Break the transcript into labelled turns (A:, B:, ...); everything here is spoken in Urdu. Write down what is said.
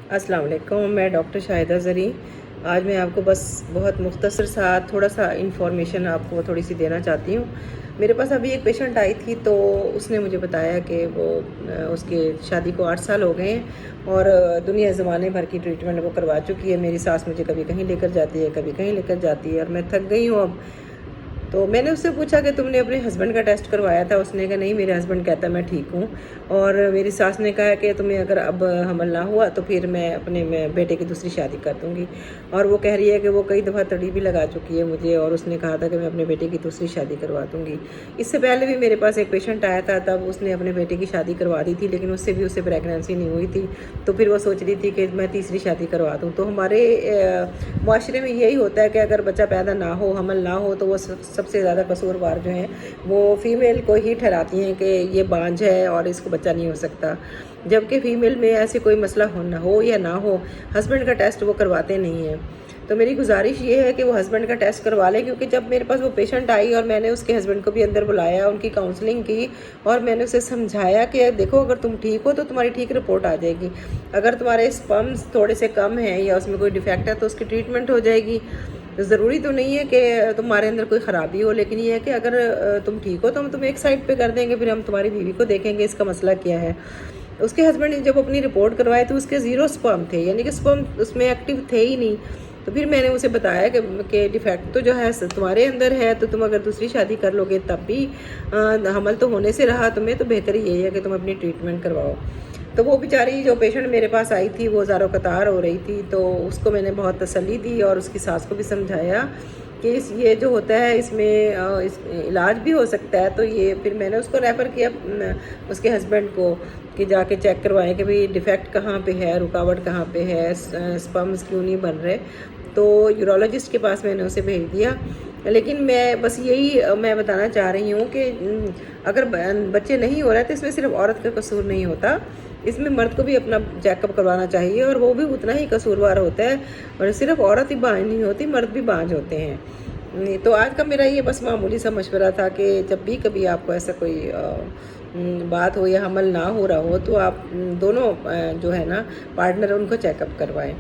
A: السلام علیکم، میں ڈاکٹر شاہدہ زریں۔ آج میں آپ کو بس بہت مختصر سا تھوڑا سا انفارمیشن آپ کو تھوڑی سی دینا چاہتی ہوں۔ میرے پاس ابھی ایک پیشنٹ آئی تھی تو اس نے مجھے بتایا کہ وہ اس کے شادی کو 8 سال ہو گئے ہیں اور دنیا زمانے بھر کی ٹریٹمنٹ وہ کروا چکی ہے۔ میری ساس مجھے کبھی کہیں لے کر جاتی ہے، کبھی کہیں لے کر جاتی ہے اور میں تھک گئی ہوں اب۔ تو میں نے اس سے پوچھا کہ تم نے اپنے ہسبینڈ کا ٹیسٹ کروایا تھا؟ اس نے کہا نہیں، میرے ہسبینڈ کہتا ہے میں ٹھیک ہوں۔ اور میری ساس نے کہا کہ تمہیں اگر اب حمل نہ ہوا تو پھر میں اپنے بیٹے کی دوسری شادی کر دوں گی۔ اور وہ کہہ رہی ہے کہ وہ کئی دفعہ تڑی بھی لگا چکی ہے مجھے، اور اس نے کہا تھا کہ میں اپنے بیٹے کی دوسری شادی کروا دوں گی۔ اس سے پہلے بھی میرے پاس ایک پیشنٹ آیا تھا، تب اس نے اپنے بیٹے کی شادی کروا دی تھی، لیکن اس سے بھی اسے پریگننسی نہیں ہوئی تھی، تو پھر وہ سوچ رہی تھی کہ میں تیسری شادی کروا دوں۔ تو ہمارے معاشرے میں یہی ہوتا ہے کہ اگر بچہ پیدا نہ ہو، حمل نہ ہو، تو وہ سب سے زیادہ قصوروار جو ہیں وہ فیمیل کو ہی ٹھہراتی ہیں کہ یہ بانجھ ہے اور اس کو بچہ نہیں ہو سکتا، جبکہ فیمیل میں ایسے کوئی مسئلہ ہو یا نہ ہو، ہسبینڈ کا ٹیسٹ وہ کرواتے نہیں ہیں۔ تو میری گزارش یہ ہے کہ وہ ہسبینڈ کا ٹیسٹ کروا لیں، کیونکہ جب میرے پاس وہ پیشنٹ آئی اور میں نے اس کے ہسبینڈ کو بھی اندر بلایا، ان کی کاؤنسلنگ کی اور میں نے اسے سمجھایا کہ دیکھو اگر تم ٹھیک ہو تو تمہاری ٹھیک رپورٹ آ جائے گی، اگر تمہارے اسپرمز تھوڑے سے کم ہیں یا اس میں کوئی ڈیفیکٹ ہے تو اس کی ٹریٹمنٹ ہو جائے گی۔ ضروری تو نہیں ہے کہ تمہارے اندر کوئی خرابی ہو، لیکن یہ ہے کہ اگر تم ٹھیک ہو تو ہم تمہیں ایک سائڈ پہ کر دیں گے، پھر ہم تمہاری بیوی کو دیکھیں گے اس کا مسئلہ کیا ہے۔ اس کے ہسبینڈ نے جب اپنی رپورٹ کروائے تو اس کے 0 سپرم تھے، یعنی کہ سپرم اس میں ایکٹیو تھے ہی نہیں۔ تو پھر میں نے اسے بتایا کہ ڈیفیکٹ تو جو ہے تمہارے اندر ہے، تو تم اگر دوسری شادی کر لو گے تب بھی حمل تو ہونے سے رہا تمہیں، تو بہتر یہی ہے کہ تم اپنی ٹریٹمنٹ کرواؤ۔ تو وہ بیچاری جو پیشنٹ میرے پاس آئی تھی وہ زار و قطار ہو رہی تھی، تو اس کو میں نے بہت تسلی دی اور اس کی ساس کو بھی سمجھایا کہ یہ جو ہوتا ہے اس میں علاج بھی ہو سکتا ہے۔ تو یہ پھر میں نے اس کو ریفر کیا اس کے ہسبینڈ کو کہ جا کے چیک کروائیں کہ بھئی ڈیفیکٹ کہاں پہ ہے، رکاوٹ کہاں پہ ہے، سپرمز کیوں نہیں بن رہے۔ تو یورولوجسٹ کے پاس میں نے اسے بھیج دیا۔ لیکن میں بس یہی میں بتانا چاہ رہی ہوں کہ اگر بچے نہیں ہو رہے تو اس میں صرف عورت کا قصور نہیں ہوتا، اس میں مرد کو بھی اپنا چیک اپ کروانا چاہیے، اور وہ بھی اتنا ہی قصوروار ہوتا ہے، اور صرف عورت ہی بانجھ نہیں ہوتی، مرد بھی بانجھ ہوتے ہیں۔ تو آج کا میرا یہ بس معمولی سا مشورہ تھا کہ جب بھی کبھی آپ کو ایسا کوئی بات ہو یا حمل نہ ہو رہا ہو تو آپ دونوں جو ہے نا پارٹنر ان کو چیک اپ کروائیں۔